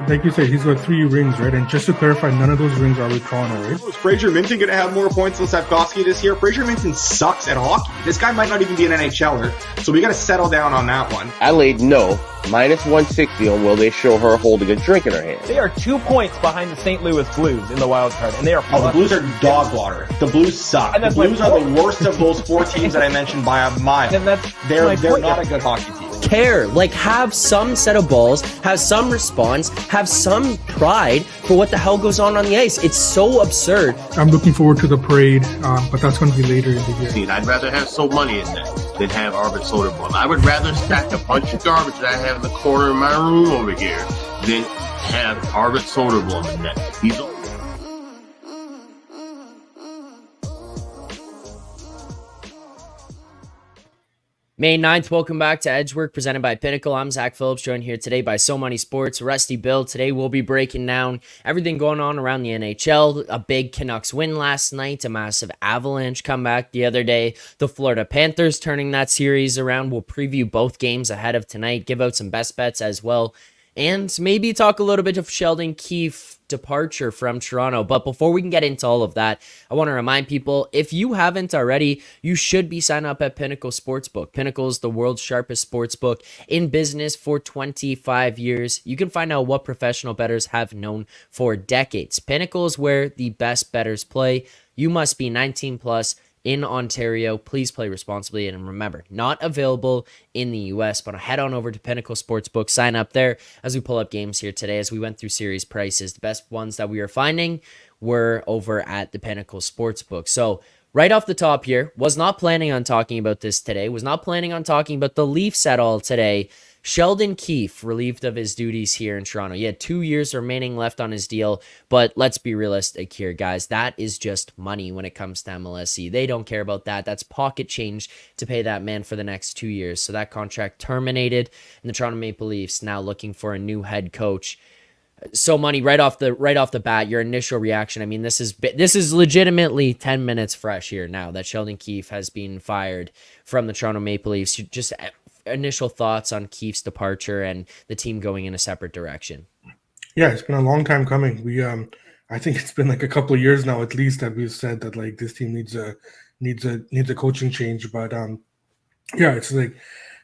like you said, he's got 3 rings, right? And just to clarify, none of those rings are with Toronto, right? Is Fraser Minton going to have more points than Safkovsky this year? Fraser Minton sucks at hockey. This guy might not even be an NHLer, so we got to settle down on that one. Adelaide, no. Minus 160 on will they show her holding a drink in her hand. They are 2 points behind the St. Louis Blues in the wild card, and they are. Oh, the Blues are dog water. The Blues suck. The Blues are the worst of those 4 teams that I mentioned by a mile. And they're not a good hockey team. Care, like have some set of balls, have some response, have some pride for what the hell goes on the ice. It's so absurd. I'm looking forward to the parade, but that's going to be later in the year. I'd rather have so money in that than have Arbor Soda Ball. I would rather stack a bunch of garbage that I have in the corner of my room over here than have Arbor Soda Ball in that. He's May 9th, welcome back to Edgework, presented by Pinnacle. I'm Zack Phillips, joined here today by So Money Sports, Rusty Bill. Today we'll be breaking down everything going on around the NHL. A big Canucks win last night, a massive Avalanche comeback the other day. The Florida Panthers turning that series around. We'll preview both games ahead of tonight, give out some best bets as well, and maybe talk a little bit of Sheldon Keefe departure from Toronto. But before we can get into all of that, I want to remind people, if you haven't already, you should be signed up at Pinnacle Sportsbook. Pinnacle is the world's sharpest sportsbook in business for 25 years. You can find out what professional bettors have known for decades. Pinnacle is where the best bettors play. You must be 19 plus in Ontario. Please play responsibly, and remember, not available in the US, but head on over to Pinnacle Sportsbook, sign up there as we pull up games here today. As we went through series prices, the best ones that we are finding were over at the Pinnacle Sportsbook. So right off the top here, was not planning on talking about this today, was not planning on talking about the Leafs at all today. Sheldon Keefe relieved of his duties here in Toronto. He had 2 years remaining left on his deal, but let's be realistic here, guys. That is just money when it comes to MLSE. They don't care about that. That's pocket change to pay that man for the next 2 years. So that contract terminated, and the Toronto Maple Leafs now looking for a new head coach. So Money, right off the bat, your initial reaction. I mean, this is legitimately 10 minutes fresh here now that Sheldon Keefe has been fired from the Toronto Maple Leafs. Just initial thoughts on Keefe's departure and the team going in a separate direction. Yeah, it's been a long time coming. I think it's been like a couple of years now at least that we've said that like this team needs a coaching change. But yeah, it's like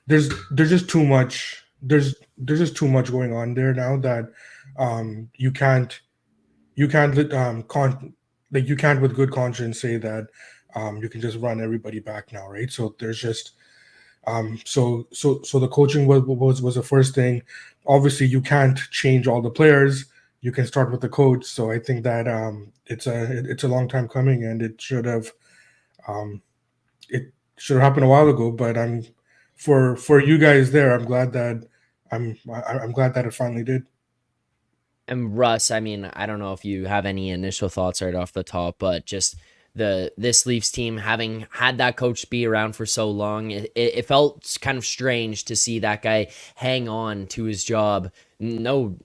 there's just too much. There's just too much going on there now that you can't with good conscience say that you can just run everybody back now, right? So there's just so the coaching was the first thing. Obviously, you can't change all the players. You can start with the coach. So I think that it's a long time coming, and it should have happened a while ago. But for you guys there, I'm glad that it finally did. And Russ, I mean, I don't know if you have any initial thoughts right off the top, but just this Leafs team having had that coach be around for so long, it felt kind of strange to see that guy hang on to his job. No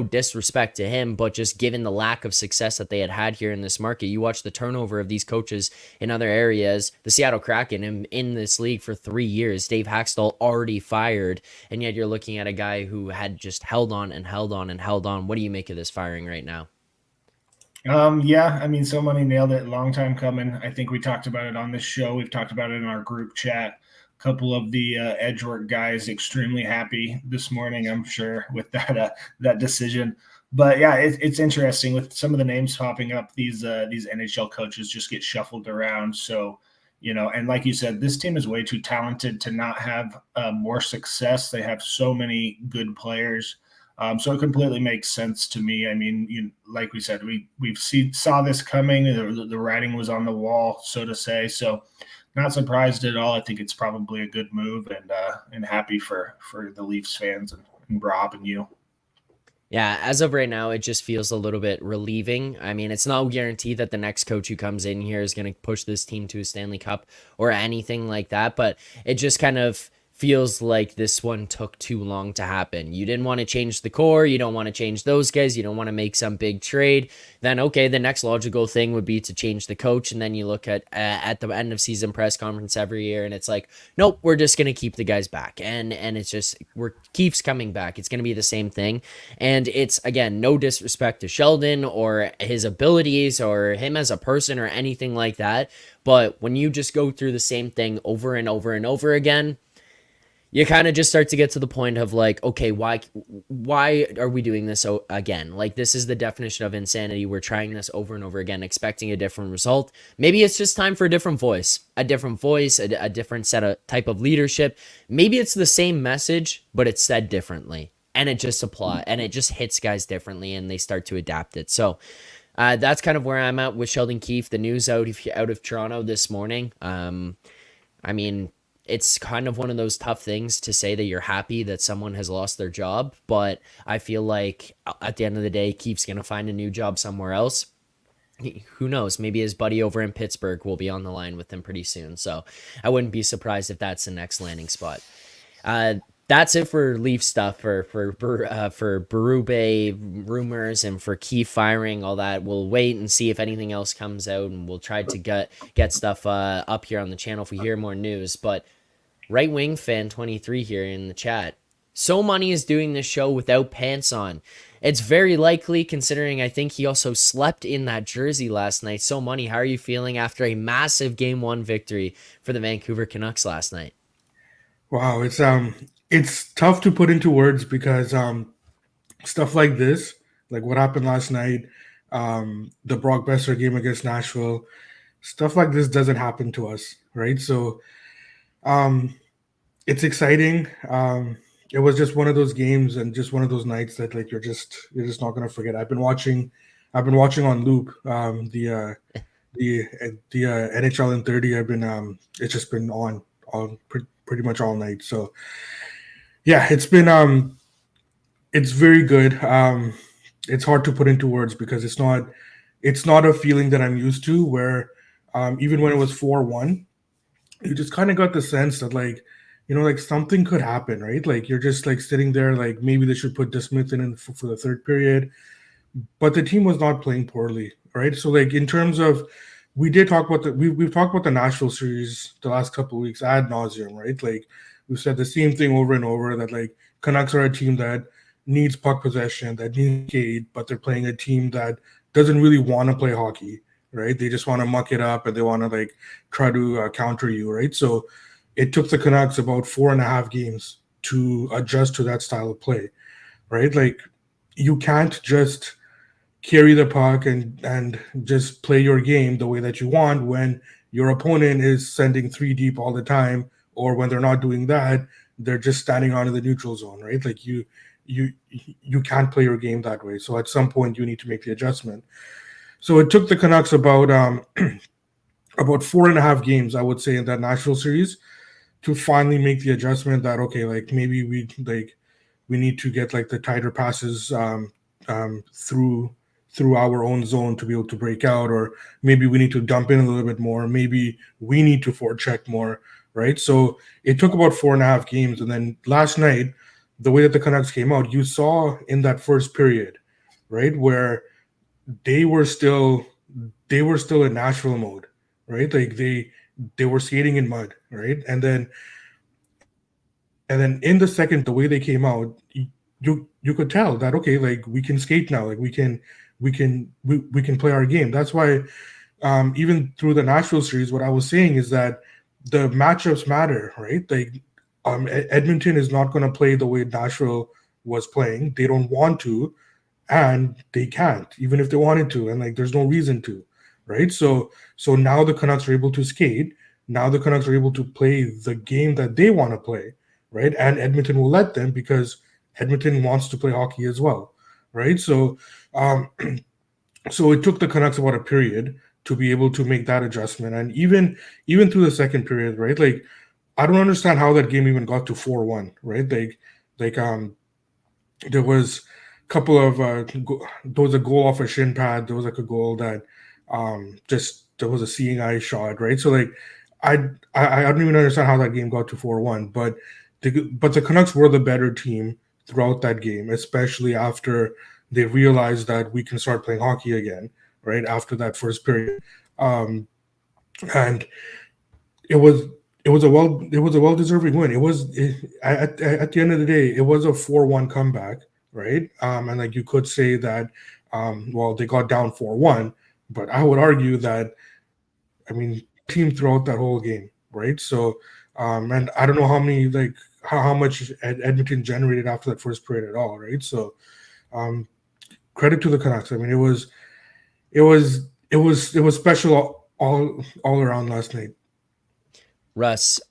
disrespect to him, but just given the lack of success that they had here in this market, you watch the turnover of these coaches in other areas. The Seattle Kraken in this league for 3 years, Dave Haxtell already fired, and yet you're looking at a guy who had just held on and held on and held on. What do you make of this firing right now? Yeah, I mean, So Money nailed it. Long time coming. I think we talked about it on this show. We've talked about it in our group chat. A couple of the Edgework guys extremely happy this morning, I'm sure, with that decision. But yeah, it's interesting with some of the names popping up. These NHL coaches just get shuffled around. So, and like you said, this team is way too talented to not have more success. They have so many good players. So it completely makes sense to me. I mean, like we said, we saw this coming. The writing was on the wall, so to say. So not surprised at all. I think it's probably a good move, and happy for the Leafs fans and Rob and you. Yeah, as of right now, it just feels a little bit relieving. I mean, it's no guarantee that the next coach who comes in here is going to push this team to a Stanley Cup or anything like that, but it just kind of feels like this one took too long to happen. You didn't want to change the core. You don't want to change those guys. You don't want to make some big trade. Then, okay, the next logical thing would be to change the coach. And then you look at the end of season press conference every year and it's like, nope, we're just going to keep the guys back. And it's just, Keefe's coming back. It's going to be the same thing. And it's, again, no disrespect to Sheldon or his abilities or him as a person or anything like that. But when you just go through the same thing over and over and over again, you kind of just start to get to the point of like, okay, why are we doing this again? Like, this is the definition of insanity. We're trying this over and over again, expecting a different result. Maybe it's just time for a different voice, a different type of leadership. Maybe it's the same message, but it's said differently, and it just hits guys differently, and they start to adapt it. So that's kind of where I'm at with Sheldon Keefe. The news out of Toronto this morning. I mean, it's kind of one of those tough things to say that you're happy that someone has lost their job, but I feel like at the end of the day, Keefe's going to find a new job somewhere else. Who knows? Maybe his buddy over in Pittsburgh will be on the line with him pretty soon. So I wouldn't be surprised if that's the next landing spot. That's it for Leaf stuff, for Berube rumors and for Keefe firing, all that. We'll wait and see if anything else comes out, and we'll try to get stuff up here on the channel if we hear more news. But Right Wing Fan 23 here in the chat. So Money is doing this show without pants on. It's very likely, considering I think he also slept in that jersey last night. So Money, how are you feeling after a massive Game 1 victory for the Vancouver Canucks last night? Wow, it's tough to put into words because stuff like this, like what happened last night, the Brock Besser game against Nashville, stuff like this doesn't happen to us, right? So it's exciting. It was just one of those games and just one of those nights that like you're just not gonna forget. I've been watching on loop the NHL in 30. It's just been on pretty much all night. So yeah, it's been it's very good. It's hard to put into words because it's not a feeling that I'm used to where even when it was 4-1, you just kind of got the sense that like, like something could happen, right? Like you're just like sitting there, like maybe they should put DeSmith in for the third period, but the team was not playing poorly, right? So like in terms of, we've talked about the Nashville series the last couple of weeks ad nauseum, right? Like we've said the same thing over and over that like Canucks are a team that needs puck possession, that needs skate, but they're playing a team that doesn't really want to play hockey, right? They just want to muck it up and they want to like try to counter you, right? So it took the Canucks about 4.5 games to adjust to that style of play, right? Like you can't just carry the puck and just play your game the way that you want when your opponent is sending 3 deep all the time, or when they're not doing that, they're just standing on in the neutral zone, right? Like you can't play your game that way. So at some point you need to make the adjustment. So it took the Canucks about 4.5 games, I would say, in that Nashville series to finally make the adjustment that, okay, like maybe we need to get like the tighter passes through our own zone to be able to break out, or maybe we need to dump in a little bit more. Maybe we need to forecheck more, right? So it took about 4.5 games. And then last night, the way that the Canucks came out, you saw in that first period, right, where they were still in Nashville mode, right? Like they were skating in mud, right? And then in the second, the way they came out, you could tell that, okay, like we can skate now, like we can play our game. That's why even through the Nashville series, what I was saying is that the matchups matter, right? Like Edmonton is not going to play the way Nashville was playing. They don't want to, and they can't, even if they wanted to, and like there's no reason to, right? So now the Canucks are able to skate. Now the Canucks are able to play the game that they want to play, right? And Edmonton will let them because Edmonton wants to play hockey as well, right? So so it took the Canucks about a period to be able to make that adjustment. And even through the second period, right? Like I don't understand how that game even got to 4-1, right? Like there was a couple of there was a goal off a shin pad. There was like a goal that there was a seeing eye shot, right? So like I don't even understand how that game got to 4-1, but but the Canucks were the better team throughout that game, especially after they realized that we can start playing hockey again, right after that first period. And it was a well deserving win. At the end of the day, it was a 4-1 comeback, right? And like you could say that, they got down 4-1, but I would argue that, I mean, team throughout that whole game, right? So, and I don't know how many how much Edmonton generated after that first period at all, right? So, credit to the Canucks. I mean, it was special all around last night. Russ,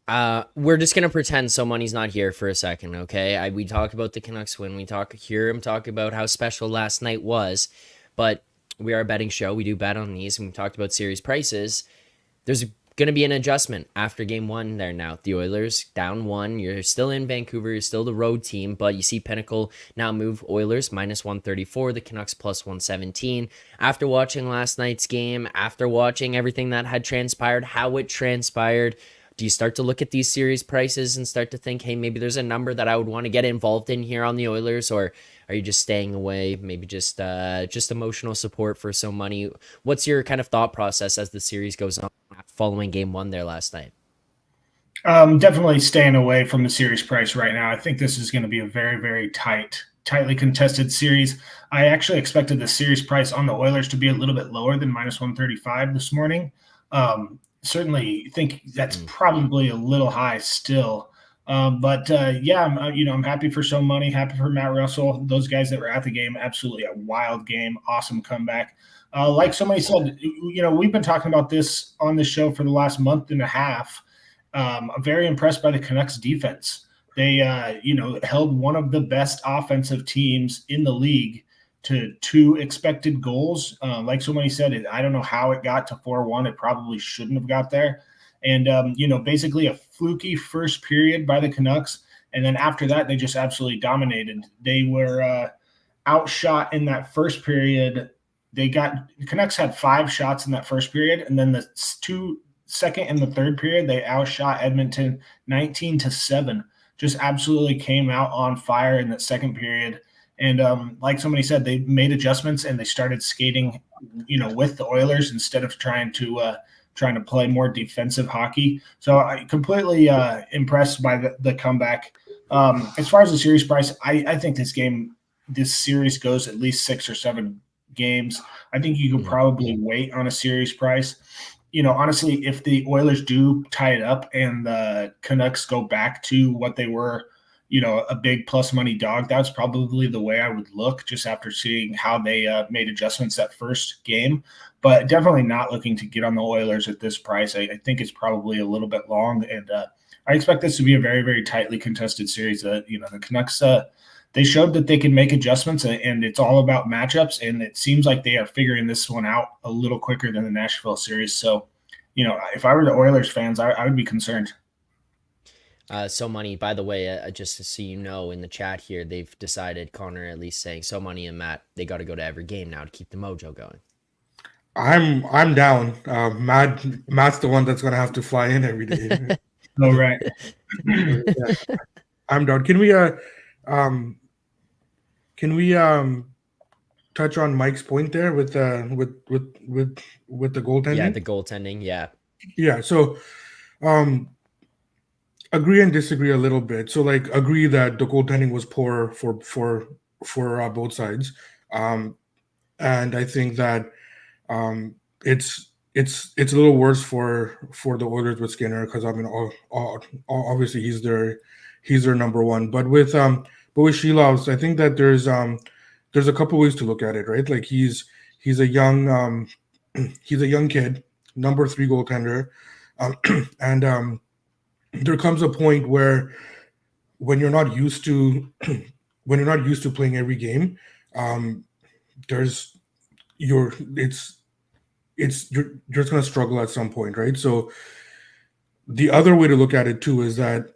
we're just gonna pretend so money's not here for a second, okay? We talk about the Canucks when we hear him talk about how special last night was, but we are a betting show. We do bet on these, and we talked about series prices. There's gonna be an adjustment after game one there now. The Oilers down 1. You're still in Vancouver. You're still the road team, but you see Pinnacle now move Oilers -134, the Canucks +117. After watching last night's game, after watching everything that had transpired, how it transpired, do you start to look at these series prices and start to think, hey, maybe there's a number that I would want to get involved in here on the Oilers, or are you just staying away, maybe just emotional support for some money? What's your kind of thought process as the series goes on following game one there last night? Definitely staying away from the series price right now. I think this is going to be a very, very tightly contested series. I actually expected the series price on the Oilers to be a little bit lower than -135 this morning. Certainly think that's probably a little high still. I'm happy for some money, happy for Matt Russell, those guys that were at the game. Absolutely a wild game, awesome comeback. Like somebody said, we've been talking about this on the show for the last month and a half. I'm very impressed by the Canucks defense. They, held one of the best offensive teams in the league to 2 expected goals. Like somebody said, I don't know how it got to 4-1. It probably shouldn't have got there. And, basically a fluky first period by the Canucks. And then after that, they just absolutely dominated. They were outshot in that first period. The Canucks had 5 shots in that first period. And then the second and the third period, they outshot Edmonton 19-7. Just absolutely came out on fire in that second period. And like somebody said, they made adjustments and they started skating, with the Oilers instead of trying to play more defensive hockey. So I completely impressed by the comeback. As far as the series price, I think this series goes at least 6 or 7 games. I think you could probably wait on a series price. Honestly, if the Oilers do tie it up and the Canucks go back to what they were, a big plus money dog, that's probably the way I would look just after seeing how they made adjustments that first game. But definitely not looking to get on the Oilers at this price. I think it's probably a little bit long, and I expect this to be a very, very tightly contested series. The Canucks, they showed that they can make adjustments, and it's all about matchups, and it seems like they are figuring this one out a little quicker than the Nashville series. So, if I were the Oilers fans, I would be concerned. So Money, by the way, just so you know, in the chat here, they've decided, Connor at least saying, So Money and Matt, they got to go to every game now to keep the mojo going. I'm down. Matt's the one that's gonna have to fly in every day. Oh, right. Yeah. I'm down. Can we touch on Mike's point there with the goaltending? Yeah, the goaltending. Yeah. Yeah. So, agree and disagree a little bit. So, agree that the goaltending was poor for both sides, and I think that it's a little worse for the Oilers with Skinner because obviously he's their number one. But with Shelovs, I think that there's a couple ways to look at it, right? Like he's a young kid, number 3 goaltender, and there comes a point where when you're not used to playing every game, you're just going to struggle at some point, right? So the other way to look at it too is that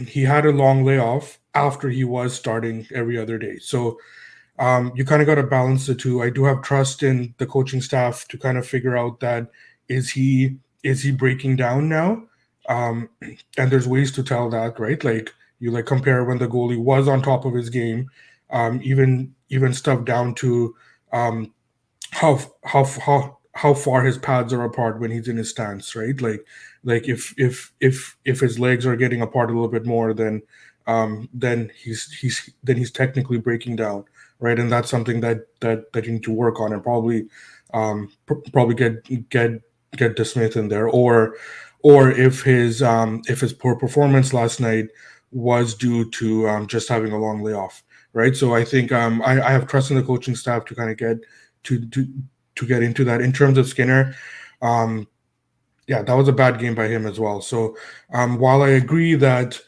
he had a long layoff after he was starting every other day. So you kind of got to balance the two. I do have trust in the coaching staff to kind of figure out that is he breaking down now? And there's ways to tell that, right? Like you like compare when the goalie was on top of his game, even stuff down to how how far his pads are apart when he's in his stance, right? Like if his legs are getting apart a little bit more, then he's technically breaking down, right? And that's something that you need to work on, and probably get DeSmith in there, or if his poor performance last night was due to just having a long layoff, right? So I think I have trust in the coaching staff to kind of get to get into that. In terms of Skinner, yeah, that was a bad game by him as well. So while I agree that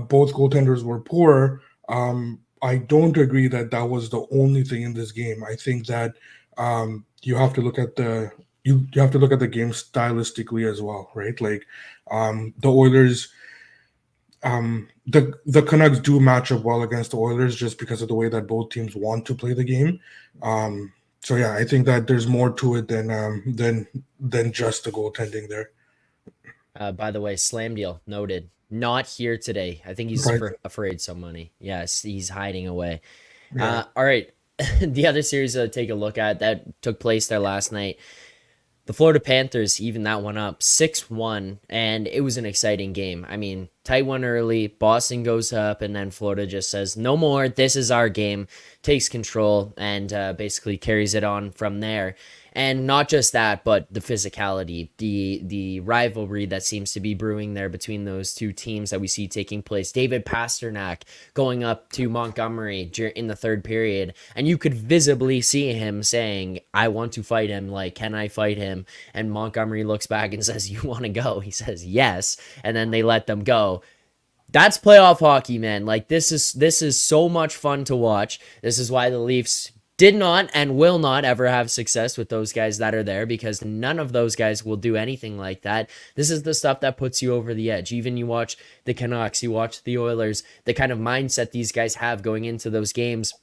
both goaltenders were poor, I don't agree that that was the only thing in this game. I think that you have to look at you have to look at the game stylistically as well, right? Like the Oilers, the Canucks do match up well against the Oilers just because of the way that both teams want to play the game. So yeah, I think that there's more to it than just the goaltending there. By the way, Slam Deal noted. Not here today. I think he's Right. afraid some money. Yes, he's hiding away. Yeah. All right. The other series to take a look at that took place there last night. The Florida Panthers even that one up 6-1, and it was an exciting game. I mean, tight one early, Boston goes up, and then Florida just says, no more, this is our game, takes control, and basically carries it on from there. And not just that, but the physicality, the rivalry that seems to be brewing there between those two teams that we see taking place. David Pasternak going up to Montgomery in the third period, and you could visibly see him saying, I want to fight him, like, can I fight him? And Montgomery looks back and says, you want to go? He says, yes, and then they let them go. That's playoff hockey, man. Like, this is so much fun to watch. This is why the Leafs did not and will not ever have success with those guys that are there, because none of those guys will do anything like that. This is the stuff that puts you over the edge. Even you watch the Canucks, you watch the Oilers, the kind of mindset these guys have going into those games,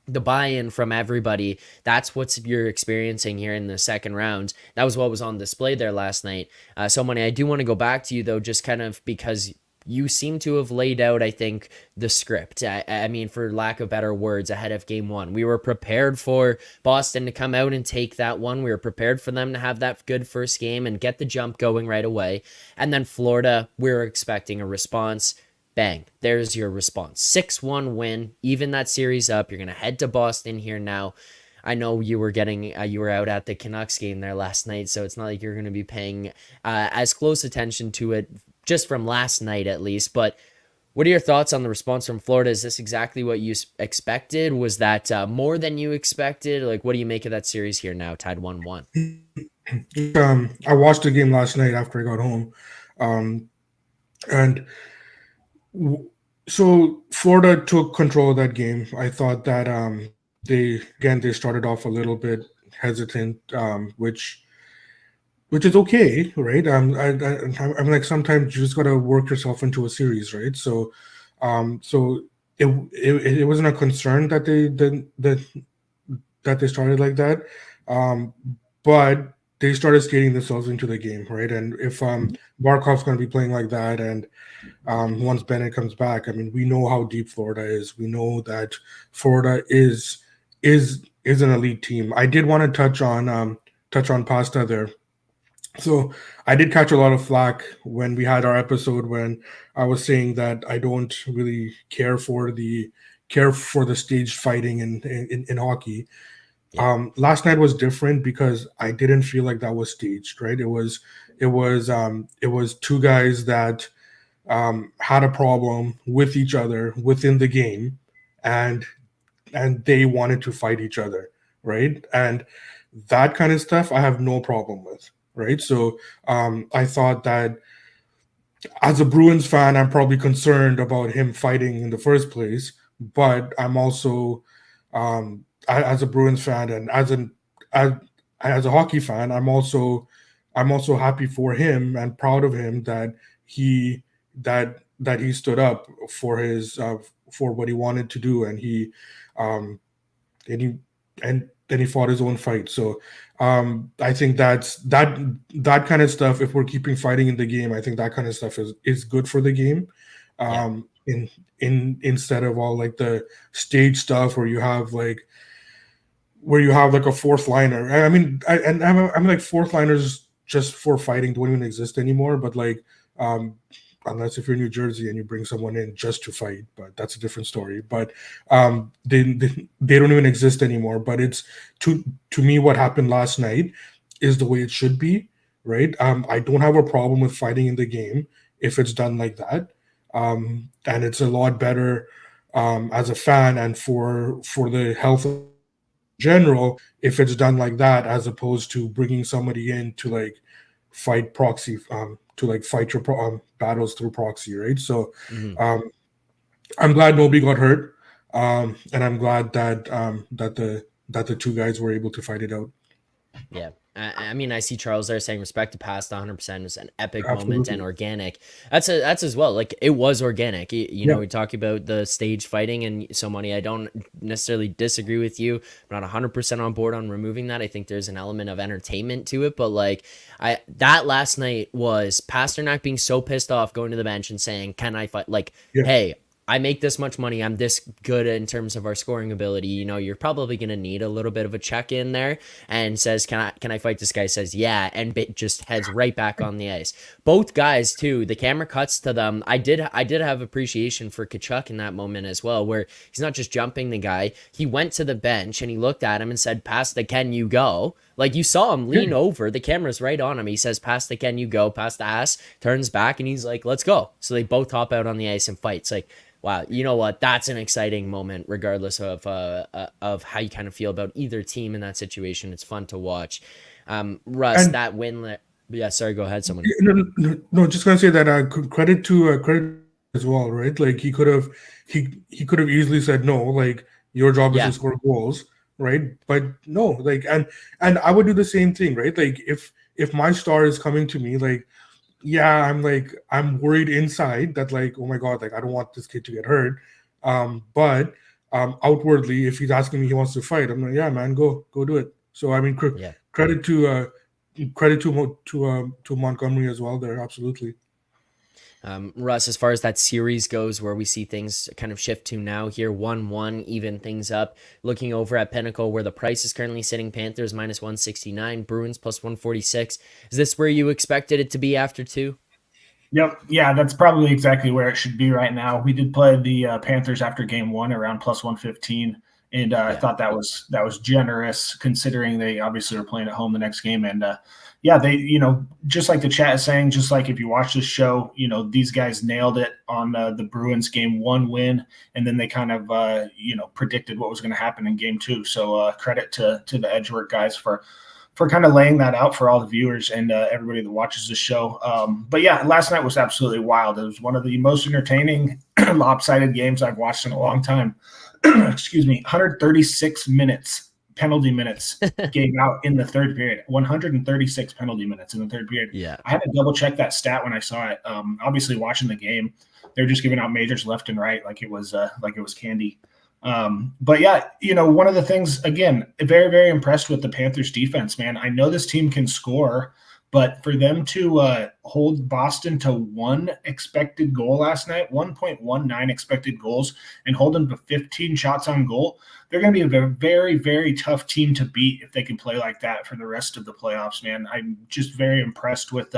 the buy-in from everybody, that's what you're experiencing here in the second round. That was what was on display there last night. So Money, I do want to go back to you though, just kind of because you seem to have laid out, I think, the script. I mean, for lack of better words, ahead of game one. We were prepared for Boston to come out and take that one. We were prepared for them to have that good first game and get the jump going right away. And then Florida, we were expecting a response. Bang, there's your response. 6-1 win, even that series up. You're going to head to Boston here now. I know you were you were out at the Canucks game there last night, so it's not like you're going to be paying as close attention to it just from last night at least. But what are your thoughts on the response from Florida? Is this exactly what you expected? Was that more than you expected? Like, what do you make of that series here now, tied 1-1? I watched the game last night after I got home, and so Florida took control of that game. I thought that they started off a little bit hesitant, which is okay, right? I'm like, sometimes you just gotta work yourself into a series, right? So it wasn't a concern that they started like that, but they started skating themselves into the game, right? And if Barkov's going to be playing like that, and once Bennett comes back, I mean, we know how deep Florida is. We know that Florida is an elite team. I did want to touch on Pasta there. So I did catch a lot of flack when we had our episode when I was saying that I don't really care for the staged fighting in hockey. Last night was different because I didn't feel like that was staged, right? It was two guys that had a problem with each other within the game, and they wanted to fight each other, right? And that kind of stuff I have no problem with, right? So I thought that as a Bruins fan, I'm probably concerned about him fighting in the first place, but I'm also as a Bruins fan and as a hockey fan, I'm also happy for him and proud of him that he stood up for his for what he wanted to do, and he then he fought his own fight. So I think that kind of stuff, if we're keeping fighting in the game, I think that kind of stuff is good for the game. instead of all like the stage stuff where you have like a fourth liner. I mean, like fourth liners just for fighting don't even exist anymore. But like, unless if you're in New Jersey and you bring someone in just to fight, but that's a different story. But they don't even exist anymore. But it's to me what happened last night is the way it should be, right? I don't have a problem with fighting in the game if it's done like that, and it's a lot better as a fan and for the health of general if it's done like that, as opposed to bringing somebody in to like fight proxy, to like fight your battles through proxy, right? So I'm glad nobody got hurt, and I'm glad that the two guys were able to fight it out. Yeah. I mean, I see Charles there saying respect to past 100% is an epic Absolutely. moment and organic. That's as well. Like it was organic. You know, we talk about the stage fighting and so many. I don't necessarily disagree with you. I'm not 100% on board on removing that. I think there's an element of entertainment to it. But like that last night was Pasternak being so pissed off going to the bench and saying, "Can I fight?" Like, hey, I make this much money. I'm this good in terms of our scoring ability. You know, you're probably going to need a little bit of a check in there, and says, can I fight this guy? Says, yeah. And just heads right back on the ice. Both guys too. The camera cuts to them. I did have appreciation for Tkachuk in that moment as well, where he's not just jumping the guy. He went to the bench and he looked at him and said, pass the can you go? Like you saw him lean over, the camera's right on him. He says, pass the can you go, pass the ass, turns back and he's like, let's go. So they both hop out on the ice and fight. It's like, wow, you know what? That's an exciting moment, regardless of how you kind of feel about either team in that situation. It's fun to watch. Russ, and that win. Yeah, sorry. Go ahead. Someone. No, just gonna say that credit to as well, right? Like he could have easily said no. Like your job is to score goals, right? But no, like and I would do the same thing, right? Like if my star is coming to me, like. Yeah, I'm worried inside that like, oh my God, like I don't want this kid to get hurt. But outwardly, if he's asking me he wants to fight, I'm like, yeah, man, go do it. So I mean, credit to Montgomery as well there, absolutely. Russ, as far as that series goes, where we see things kind of shift to now here, 1-1, even things up. Looking over at Pinnacle, where the price is currently sitting, Panthers minus 169, Bruins plus 146. Is this where you expected it to be after two? Yep. Yeah, that's probably exactly where it should be right now. We did play the Panthers after game one around plus 115. And I thought that was generous, considering they obviously were playing at home the next game. And they, just like the chat is saying, just like if you watch this show, these guys nailed it on the Bruins game one win, and then they kind of predicted what was going to happen in game two. So credit to the Edgework guys for kind of laying that out for all the viewers and everybody that watches the show. But yeah, last night was absolutely wild. It was one of the most entertaining lopsided games I've watched in a long time. Excuse me, 136 minutes, penalty minutes gave out in the third period. 136 penalty minutes in the third period. Yeah, I had to double check that stat when I saw it. Obviously, watching the game, they're just giving out majors left and right like it was candy. But yeah, one of the things, again, very, very impressed with the Panthers defense, man. I know this team can score, but for them to hold Boston to one expected goal last night, 1.19 expected goals, and hold them to 15 shots on goal, they're going to be a very, very tough team to beat if they can play like that for the rest of the playoffs, man. I'm just very impressed with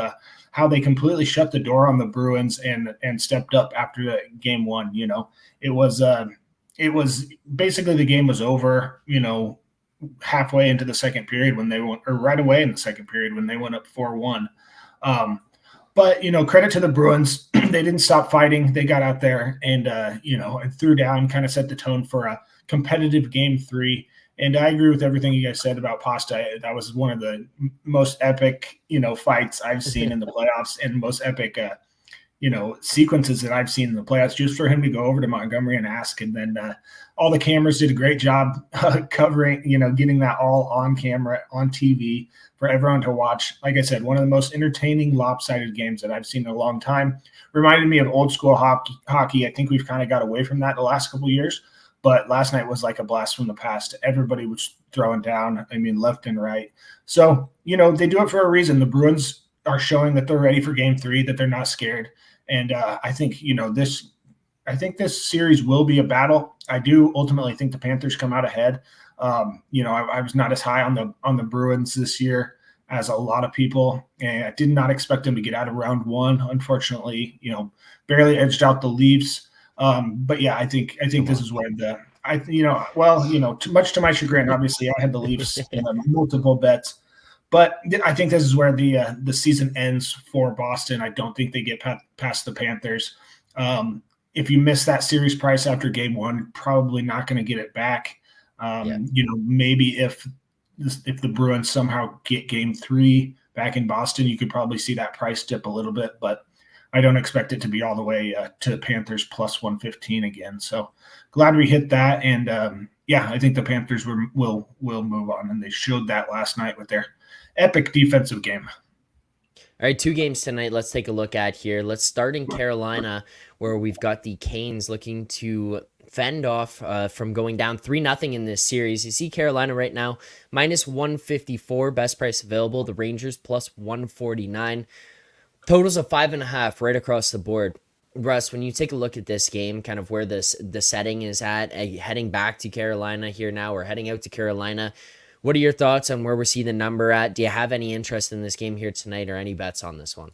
how they completely shut the door on the Bruins and stepped up after the game one. It was basically the game was over, halfway into the second period when they went, or right away in the second period when they went up 4-1. But, credit to the Bruins. They didn't stop fighting. They got out there and threw down, kind of set the tone for a competitive game three. And I agree with everything you guys said about Pasta. That was one of the most epic, fights I've seen in the playoffs, and most epic, sequences that I've seen in the playoffs, just for him to go over to Montgomery and ask. And then all the cameras did a great job covering, getting that all on camera, on TV for everyone to watch. Like I said, one of the most entertaining lopsided games that I've seen in a long time. Reminded me of old school hockey. I think we've kind of got away from that the last couple of years, but last night was like a blast from the past. Everybody was throwing down, left and right. So, they do it for a reason. The Bruins are showing that they're ready for game three, that they're not scared. And I think, this series will be a battle. I do ultimately think the Panthers come out ahead. I was not as high on the Bruins this year as a lot of people, and I did not expect them to get out of round one. Unfortunately, barely edged out the Leafs. But yeah, I think this is where much to my chagrin, obviously I had the Leafs in multiple bets, but I think this is where the season ends for Boston. I don't think they get past the Panthers. If you miss that series price after game one, probably not going to get it back. Maybe if the Bruins somehow get game three back in Boston, you could probably see that price dip a little bit, but I don't expect it to be all the way to Panthers plus 115 again. So glad we hit that. And I think the Panthers will move on, and they showed that last night with their epic defensive game. All right, 2 games tonight let's take a look at here. Let's start in Carolina, where we've got the Canes looking to fend off from going down 3-0 in this series. You see Carolina right now, minus 154, best price available. The Rangers plus 149. Totals of 5.5 right across the board. Russ, when you take a look at this game, kind of where the setting is at, heading back to Carolina here now, or heading out to Carolina, what are your thoughts on where we see the number at? Do you have any interest in this game here tonight, or any bets on this one?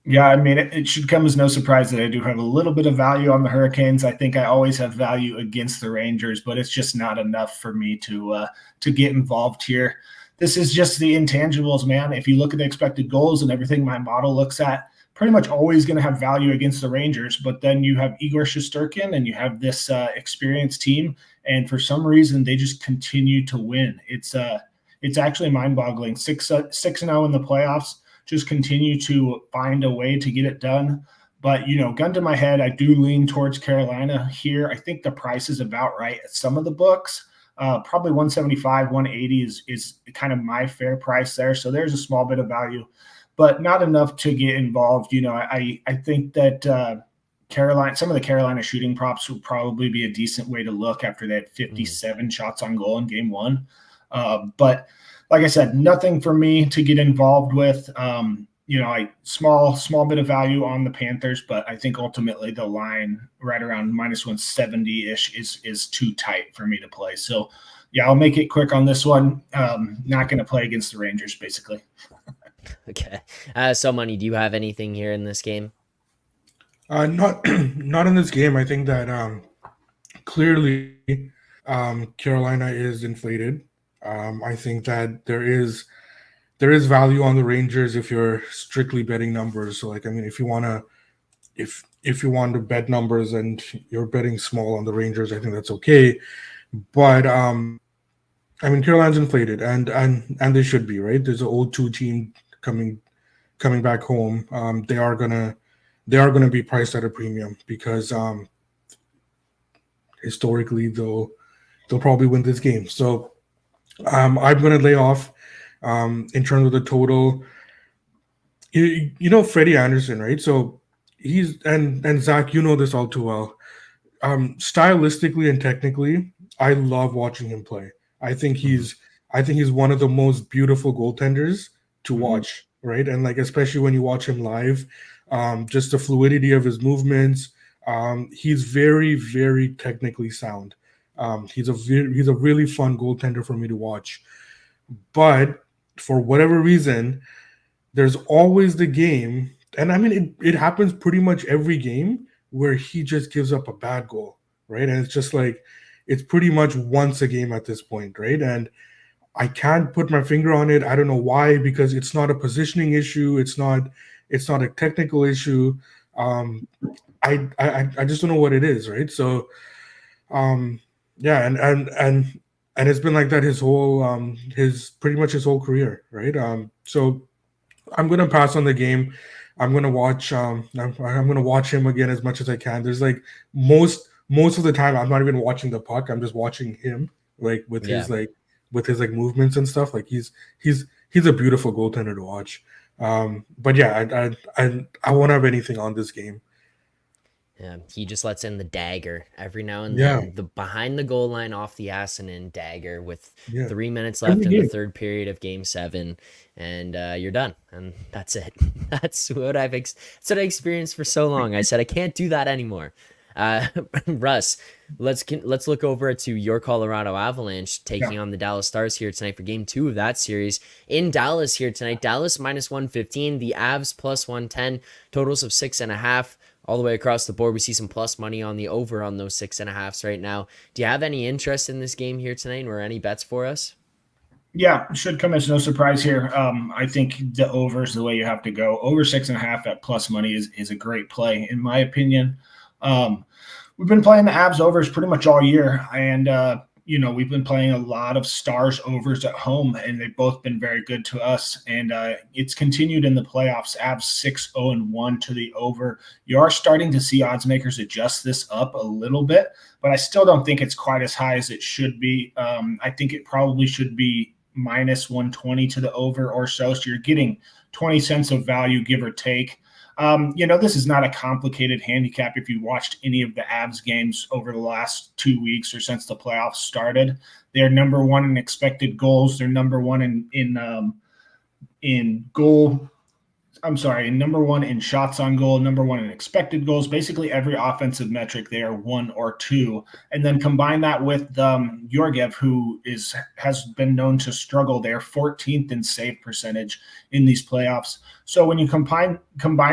Yeah, I mean, it should come as no surprise that I do have a little bit of value on the Hurricanes. I think I always have value against the Rangers, but it's just not enough for me to get involved here. This is just the intangibles, man. If you look at the expected goals and everything my model looks at, pretty much always going to have value against the Rangers. But then you have Igor Shesterkin and you have this experienced team, and for some reason they just continue to win. It's actually mind-boggling. 6-0 in the playoffs. Just continue to find a way to get it done. But, gun to my head, I do lean towards Carolina here. I think the price is about right at some of the books. Probably 175, 180 is kind of my fair price there. So there's a small bit of value, but not enough to get involved. I think that Carolina, some of the Carolina shooting props will probably be a decent way to look after they had 57 shots on goal in game one. But like I said, nothing for me to get involved with. Small bit of value on the Panthers, but I think ultimately the line right around minus 170-ish is too tight for me to play. So, yeah, I'll make it quick on this one. Not going to play against the Rangers, basically. Okay. So Money, do you have anything here in this game? Not in this game. I think that clearly Carolina is inflated. I think that there is value on the Rangers if you're strictly betting numbers. So, if you want to bet numbers and you're betting small on the Rangers, I think that's okay. But Carolina's inflated, and they should be, right? There's an old 2 team coming back home. They are gonna be priced at a premium because historically they'll probably win this game. So I'm gonna lay off. In terms of the total, Freddie Anderson, right? So he's and Zach, this all too well. Stylistically and technically, I love watching him play. I think he's one of the most beautiful goaltenders to watch, right? And especially when you watch him live, just the fluidity of his movements. He's very, very technically sound. He's a really fun goaltender for me to watch. But for whatever reason, there's always the game, and it happens pretty much every game where he just gives up a bad goal, right? And it's just it's pretty much once a game at this point, right? And I can't put my finger on it. I don't know why, because it's not a positioning issue. It's not a technical issue. I just don't know what it is, right? So, yeah, and it's been like that his whole pretty much his whole career, right? So I'm gonna pass on the game. I'm gonna watch I'm gonna watch him again as much as I can. There's most of the time I'm not even watching the puck. I'm just watching him with his movements and stuff. He's a beautiful goaltender to watch. But yeah, I won't have anything on this game. He just lets in the dagger every now and Yeah, then, the behind the goal line off the ass and in dagger with yeah. 3 minutes Every left in the game. third period of Game 7, and you're done, and that's it. That's what that's what I experienced for so long. I said I can't do that anymore. Uh, Russ, let's look over to your Colorado Avalanche taking on the Dallas Stars here tonight for Game 2 of that series in Dallas here tonight. Dallas -115, the Avs +110, totals of 6.5. All the way across the board, we see some plus money on the over on those 6.5s right now. Do you have any interest in this game here tonight, or any bets for us? Yeah, should come as no surprise here. I think the over is the way you have to go. Over 6.5 at plus money is a great play, in my opinion. We've been playing the Avs overs pretty much all year, and we've been playing a lot of Stars overs at home, and they've both been very good to us. And it's continued in the playoffs. Avs 6-0-1 to the over. You are starting to see odds makers adjust this up a little bit, but I still don't think it's quite as high as it should be. I think it probably should be -120 to the over or so. So you're getting 20 cents of value, give or take. This is not a complicated handicap. If you watched any of the Avs games over the last 2 weeks or since the playoffs started, they're number one in expected goals. They're number one in goal. I'm sorry, number one in shots on goal, number one in expected goals. Basically, every offensive metric they are 1 or 2. And then combine that with Georgiev, who has been known to struggle. They're 14th in save percentage in these playoffs. So when you combine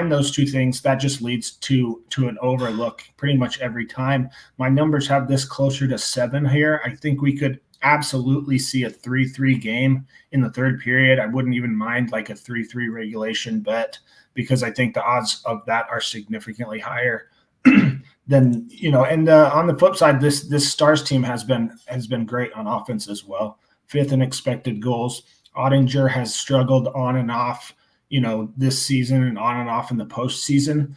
those two things, that just leads to an overlook pretty much every time. My numbers have this closer to 7 here. I think we could absolutely see a 3-3 game in the third period. I wouldn't even mind like a 3-3 regulation bet, because I think the odds of that are significantly higher than, and on the flip side, this Stars team has been great on offense as well. 5th in expected goals. Ottinger has struggled on and off, this season, and on and off in the postseason.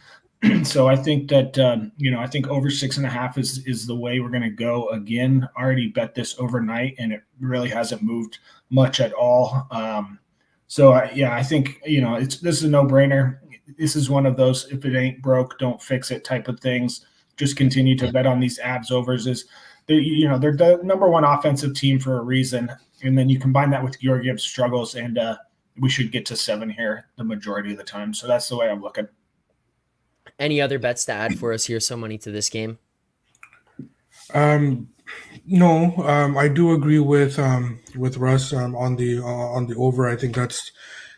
So I think that, I think over 6.5 is the way we're going to go again. Already bet this overnight, and it really hasn't moved much at all. I think, this is a no-brainer. This is one of those, if it ain't broke, don't fix it type of things. Just continue to bet on these Avs overs. They're the number one offensive team for a reason. And then you combine that with Georgiev's struggles, and we should get to 7 here the majority of the time. So that's the way I'm looking. Any other bets to add for us here, so money to this game? No, I do agree with Russ on the over. I think that's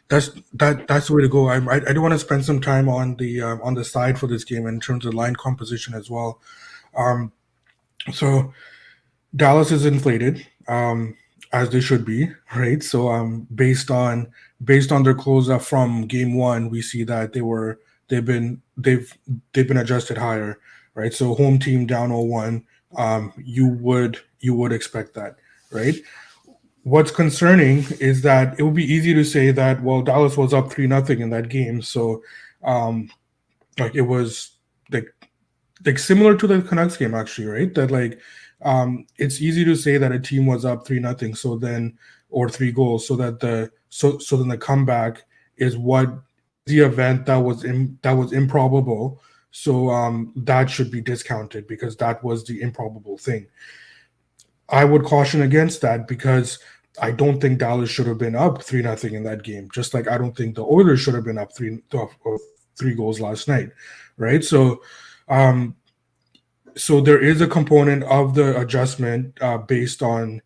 the way to go. I do want to spend some time on the side for this game in terms of line composition as well. So Dallas is inflated, as they should be, right? So based on their closeout from Game 1, we see that they've been adjusted higher, right? So home team down 0-1, you would expect that, right? What's concerning is that it would be easy to say that, well, Dallas was up 3-0 in that game, so it was like similar to the Canucks game, actually, right? That it's easy to say that a team was up 3-0, so then, or 3 goals, so that then the comeback is what the event that was improbable. So that should be discounted, because that was the improbable thing. I would caution against that, because I don't think Dallas should have been up 3-0 in that game. Just like I don't think the Oilers should have been up 3 goals last night, right? So there is a component of the adjustment based on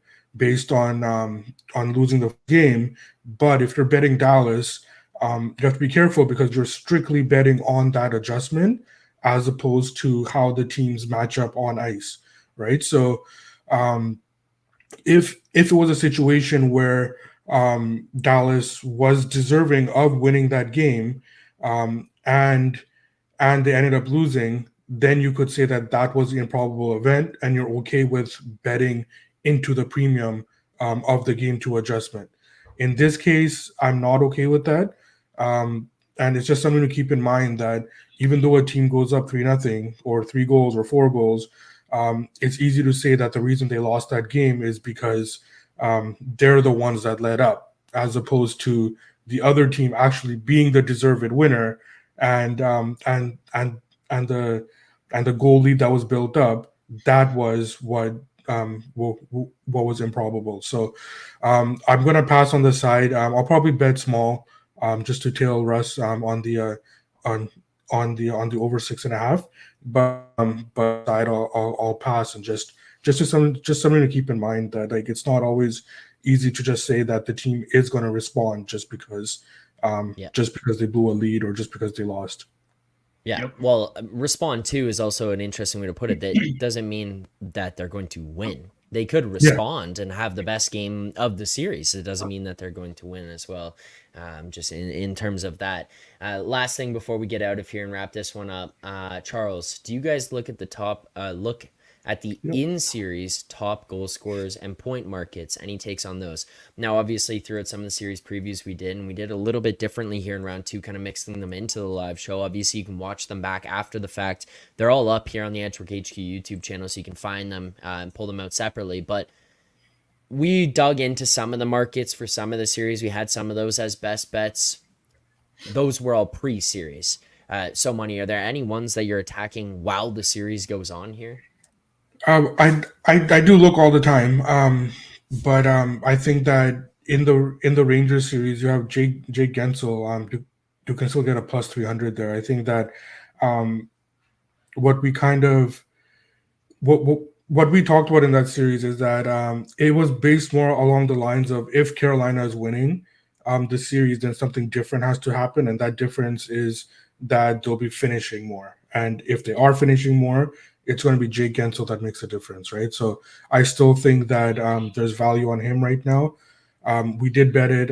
losing the game. But if you're betting Dallas, you have to be careful, because you're strictly betting on that adjustment as opposed to how the teams match up on ice, right? So if it was a situation where Dallas was deserving of winning that game, and they ended up losing, then you could say that was the improbable event, and you're okay with betting into the premium of the game 2 adjustment. In this case, I'm not okay with that. And it's just something to keep in mind, that even though a team goes up 3-0 or 3 goals or 4 goals, it's easy to say that the reason they lost that game is because they're the ones that led up, as opposed to the other team actually being the deserved winner, and the and the goal lead that was built up, that was what was improbable. So I'm gonna pass on the side. I'll probably bet small, just to tail Russ on the on on the over 6.5. But side I'll pass, and just something to keep in mind, that like it's not always easy to just say that the team is going to respond just because they blew a lead or just because they lost. Yeah. Yep. Well, respond to is also an interesting way to put it. That doesn't mean that they're going to win. They could respond and have the best game of the series. It doesn't mean that they're going to win as well. Just in terms of that. Last thing before we get out of here and wrap this one up, Charles, do you guys look at the top? Look at the in-series top goal scorers and point markets. Any takes on those? Now, obviously, throughout some of the series previews we did a little bit differently here in round 2, kind of mixing them into the live show. Obviously, you can watch them back after the fact. They're all up here on the Edgework HQ YouTube channel, so you can find them and pull them out separately. But we dug into some of the markets for some of the series. We had some of those as best bets. Those were all pre-series. So, Money, are there any ones that you're attacking while the series goes on here? I do look all the time, but I think that in the Rangers series, you have Jake Gensel. You can still get a plus 300 there. I think that what we kind of what we talked about in that series is that it was based more along the lines of, if Carolina is winning the series, then something different has to happen, and that difference is that they'll be finishing more. And if they are finishing more, it's going to be Jake Gensel that makes a difference, right? So I still think that there's value on him right now. We did bet it,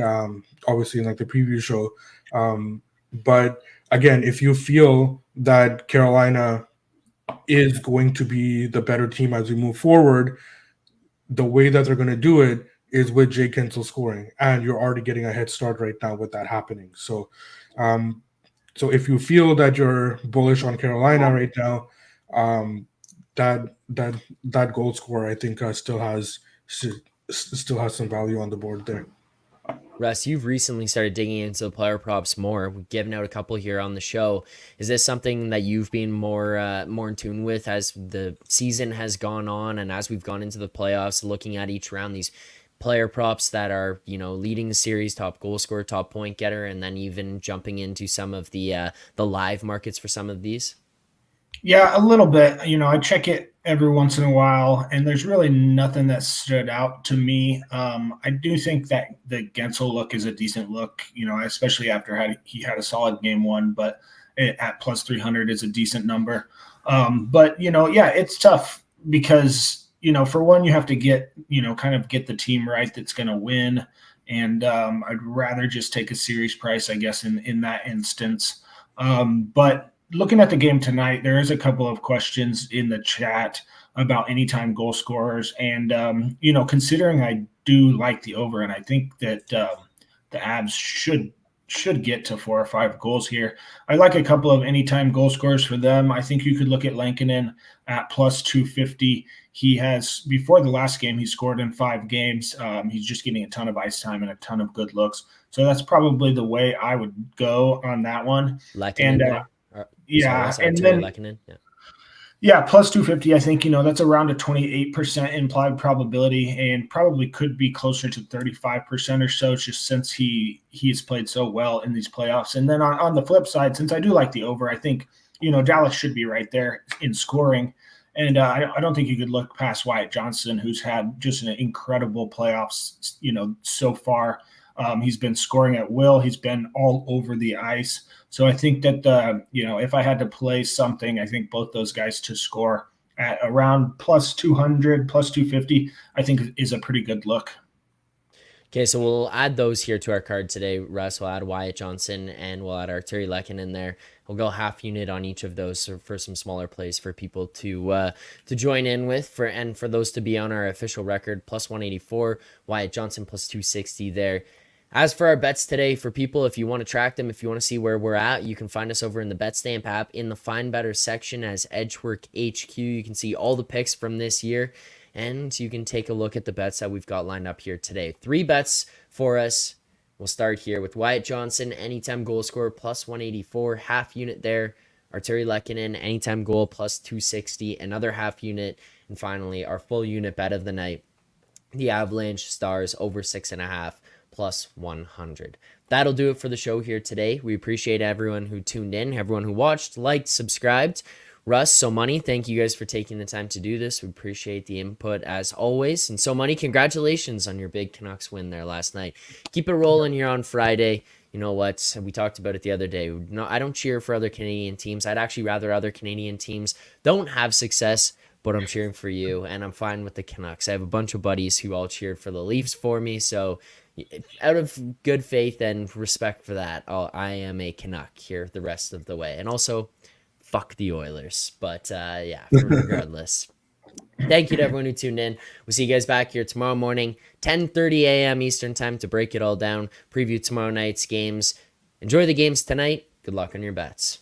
obviously, in like the preview show. But again, if you feel that Carolina is going to be the better team as we move forward, the way that they're going to do it is with Jake Gensel scoring, and you're already getting a head start right now with that happening. So, so if you feel that you're bullish on Carolina right now, that goal scorer, I think, still has some value on the board there. Russ, you've recently started digging into the player props more. We've given out a couple here on the show. Is this something that you've been more in tune with as the season has gone on, and as we've gone into the playoffs, looking at each round, these player props that are, leading the series, top goal scorer, top point getter, and then even jumping into some of the live markets for some of these? Yeah, a little bit. I check it every once in a while, and there's really nothing that stood out to me. I do think that the Gensel look is a decent look, especially after he had a solid game 1, but at plus 300 is a decent number. But it's tough because, for one, you have to get the team right that's going to win. And I'd rather just take a series price, I guess, in that instance. But looking at the game tonight, there is a couple of questions in the chat about anytime goal scorers. And, considering I do like the over, and I think that the Abs should get to 4 or 5 goals here, I like a couple of anytime goal scorers for them. I think you could look at Lankinen at plus 250. He has, before the last game, he scored in 5 games. He's just getting a ton of ice time and a ton of good looks. So that's probably the way I would go on that one. Lankinen, and then Lankinen, plus 250. I think that's around a 28% implied probability, and probably could be closer to 35% or so, just since he's played so well in these playoffs. And then on the flip side, since I do like the over, I think Dallas should be right there in scoring. And I don't think you could look past Wyatt Johnston, who's had just an incredible playoffs, so far. He's been scoring at will. He's been all over the ice. So I think that, if I had to play something, I think both those guys to score at around plus 200, plus 250, I think is a pretty good look. Okay, so we'll add those here to our card today, Russ. We'll add Wyatt Johnston, and we'll add Artturi Lehkonen in there. We'll go half unit on each of those for some smaller plays for people to join in with, for those to be on our official record. Plus 184, Wyatt Johnston plus 260 there. As for our bets today, for people, if you want to track them, if you want to see where we're at, you can find us over in the BetStamp app in the Find Better section as Edgework HQ. You can see all the picks from this year, and you can take a look at the bets that we've got lined up here today. 3 bets for us. We'll start here with Wyatt Johnston, anytime goal scorer, plus 184, half unit there. Arturi Lehkonen, anytime goal, plus 260, another half unit. And finally, our full unit bet of the night, the Avalanche Stars over 6.5, plus 100. That'll do it for the show here today. We appreciate everyone who tuned in, everyone who watched, liked, subscribed. Russ, So Money, thank you guys for taking the time to do this. We appreciate the input as always. And So Money, congratulations on your big Canucks win there last night. Keep it rolling here on Friday. You know what? We talked about it the other day. No, I don't cheer for other Canadian teams. I'd actually rather other Canadian teams don't have success, but I'm cheering for you, and I'm fine with the Canucks. I have a bunch of buddies who all cheered for the Leafs for me, so out of good faith and respect for that, I am a Canuck here the rest of the way. And also, fuck the Oilers. But yeah, regardless. Thank you to everyone who tuned in. We'll see you guys back here tomorrow morning, 10:30 a.m. Eastern time to break it all down, preview tomorrow night's games. Enjoy the games tonight. Good luck on your bets.